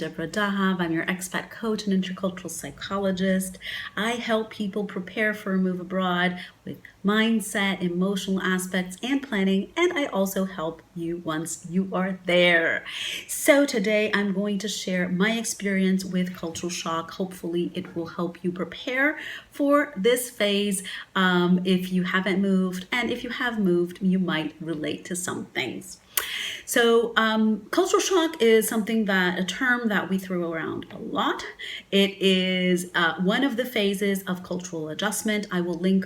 Deborah Dahab. I'm your expat coach and intercultural psychologist. I help people prepare for a move abroad with mindset, emotional aspects, and planning, and I also help you once you are there. So today I'm going to share my experience with cultural shock. Hopefully it will help you prepare for this phase if you haven't moved, and if you have moved, you might relate to some things. So cultural shock is a term that we throw around a lot. It is one of the phases of cultural adjustment. I will link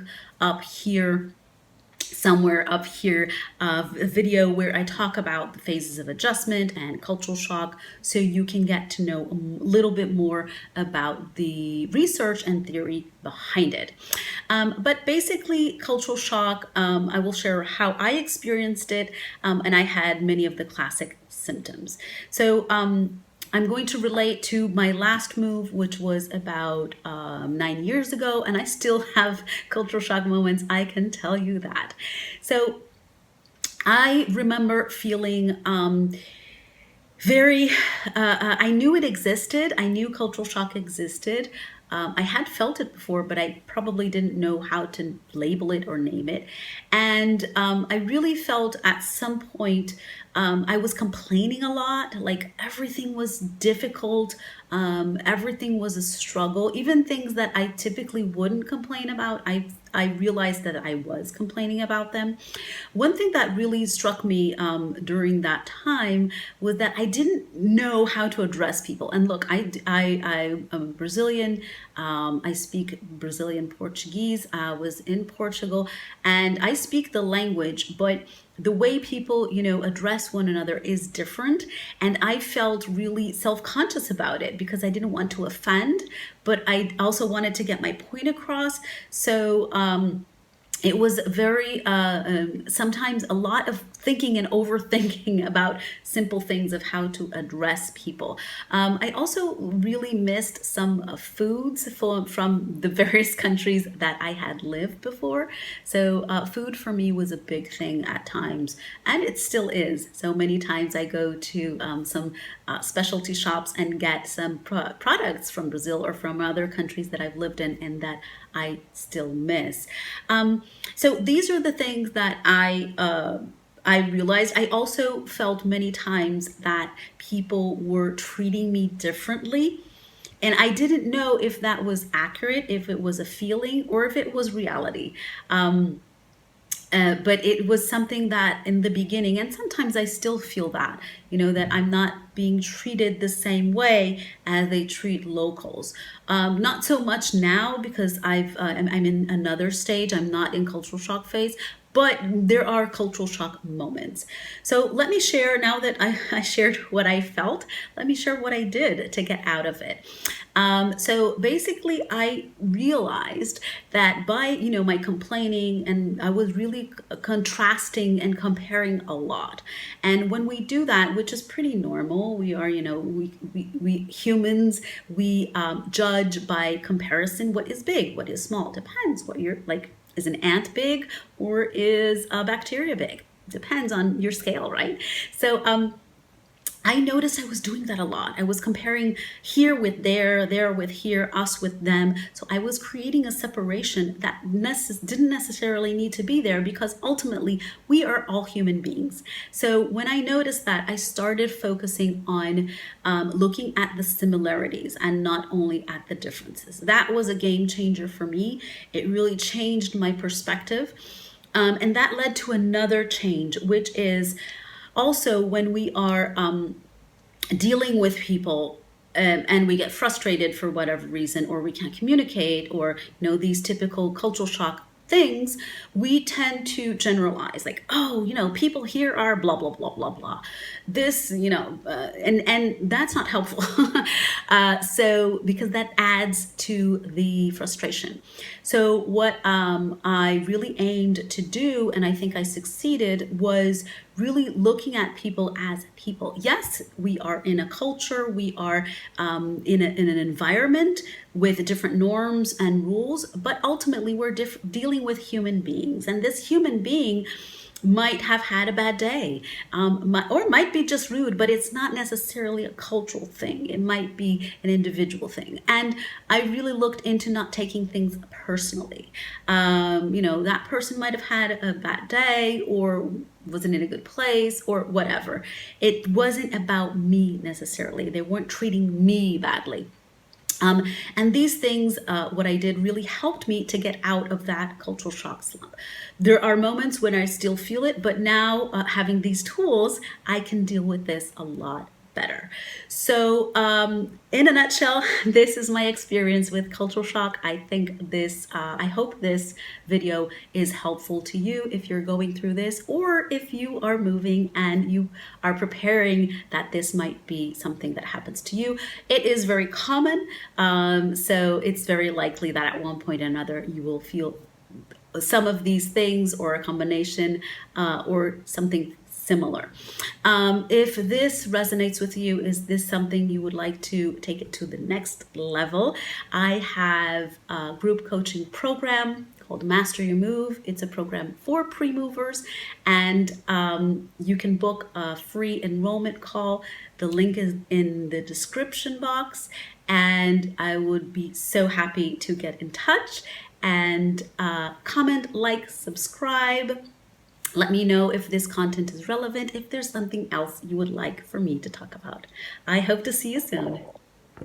somewhere up here a video where I talk about the phases of adjustment and cultural shock, so you can get to know a little bit more about the research and theory behind it. But basically, cultural shock, I will share how I experienced it, and I had many of the classic symptoms. So I'm going to relate to my last move, which was about 9 years ago, and I still have cultural shock moments, I can tell you that. So I remember feeling I knew it existed. I knew cultural shock existed. I had felt it before, but I probably didn't know how to label it or name it. And I really felt at some point I was complaining a lot, like everything was difficult, everything was a struggle. Even things that I typically wouldn't complain about, I realized that I was complaining about them. One thing that really struck me during that time was that I didn't know how to address people. And look, I'm Brazilian. I speak Brazilian Portuguese. I was in Portugal, and I speak the language, but the way people, address one another is different. And I felt really self-conscious about it because I didn't want to offend, but I also wanted to get my point across. So it was very, sometimes a lot of thinking and overthinking about simple things of how to address people. I also really missed some foods from the various countries that I had lived before. So food for me was a big thing at times, and it still is. So many times I go to some specialty shops and get some products from Brazil or from other countries that I've lived in and that I still miss. So these are the things that I realized. I also felt many times that people were treating me differently. And I didn't know if that was accurate, if it was a feeling, or if it was reality. But it was something that in the beginning, and sometimes I still feel that, that I'm not being treated the same way as they treat locals. Not so much now because I'm in another stage. I'm not in cultural shock phase, but there are cultural shock moments. So let me share, now that I shared what I felt, let me share what I did to get out of it. So basically I realized that by, my complaining, and I was really contrasting and comparing a lot. And when we do that, which is pretty normal, we are, we humans, we judge by comparison what is big, what is small, depends what you're like. Is an ant big or is a bacteria big? Depends on your scale, right? So I noticed I was doing that a lot. I was comparing here with there with here, us with them. So I was creating a separation that didn't necessarily need to be there, because ultimately we are all human beings. So when I noticed that, I started focusing on looking at the similarities and not only at the differences. That was a game changer for me. It really changed my perspective. And that led to another change, which is also when we are dealing with people and we get frustrated for whatever reason, or we can't communicate, or these typical cultural shock things, we tend to generalize, like, people here are blah blah blah blah blah, this, and that's not helpful. So because that adds to the frustration. So what I really aimed to do, and I think I succeeded, was really looking at people as people. Yes, we are in a culture, we are in an environment with different norms and rules, but ultimately we're dealing with human beings. And this human being might have had a bad day, or might be just rude, but it's not necessarily a cultural thing. It might be an individual thing. And I really looked into not taking things personally. That person might have had a bad day or wasn't in a good place or whatever. It wasn't about me necessarily. They weren't treating me badly. And these things, what I did really helped me to get out of that cultural shock slump. There are moments when I still feel it, but now having these tools, I can deal with this a lot better. So, in a nutshell, this is my experience with cultural shock. I hope this video is helpful to you if you're going through this, or if you are moving and you are preparing that this might be something that happens to you. It is very common, so it's very likely that at one point or another you will feel some of these things, or a combination, or something similar. If this resonates with you, is this something you would like to take it to the next level? I have a group coaching program called Master Your Move. It's a program for pre-movers, and you can book a free enrollment call. The link is in the description box, and I would be so happy to get in touch and comment, like, subscribe. Let me know if this content is relevant, if there's something else you would like for me to talk about. I hope to see you soon.